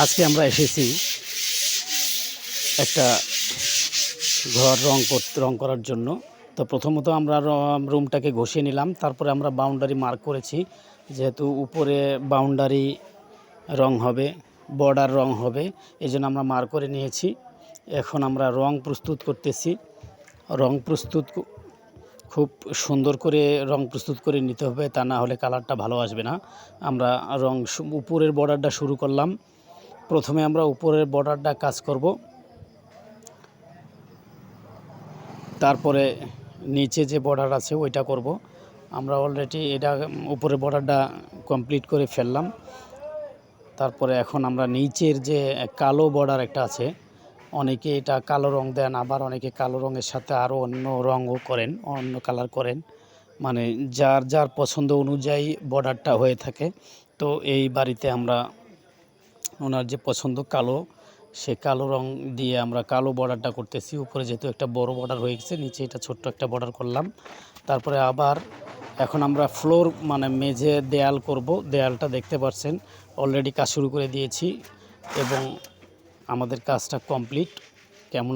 আজকে আমরা এসেছি একটা ঘর রং করার জন্য। তো প্রথমত আমরা রুমটাকে ঘষিয়ে নিলাম, তারপরে আমরা বাউন্ডারি মার্ক করেছি। যেহেতু উপরে বাউন্ডারি রং হবে, বর্ডার রং হবে, এই জন্য আমরা মার্ক করে নিয়েছি। এখন আমরা রং প্রস্তুত করতেছি। রং প্রস্তুত খুব সুন্দর করে রং প্রস্তুত করে নিতে হবে, তা না হলে কালারটা ভালো আসবে না। আমরা উপরের বর্ডারটা শুরু করলাম। প্রথমে আমরা উপরের বর্ডারটা কাজ করব, তারপরে নিচে যে বর্ডার আছে ওইটা করব। আমরা অলরেডি এটা উপরের বর্ডারটা কমপ্লিট করে ফেললাম। তারপরে এখন আমরা নিচের যে কালো বর্ডার একটা আছে, অনেকে এটা কালো রং দেন, আবার অনেকে কালো রঙের সাথে আরও অন্য রঙও করেন, অন্য কালার করেন, মানে যার যার পছন্দ অনুযায়ী বর্ডারটা হয়ে থাকে। তো এই বাড়িতে আমরা ওনার যে পছন্দ কালো, সে কালো রং দিয়ে আমরা কালো বর্ডারটা করতেছি। উপরে যেহেতু একটা বড় বর্ডার হয়ে গেছে, নিচে এটা ছোট্ট একটা বর্ডার করলাম। তারপরে আবার এখন আমরা ফ্লোর মানে মেঝে দেয়াল করব। দেয়ালটা দেখতে পাচ্ছেন অলরেডি কাজ শুরু করে দিয়েছি এবং আমাদের কাজটা কমপ্লিট। কেমন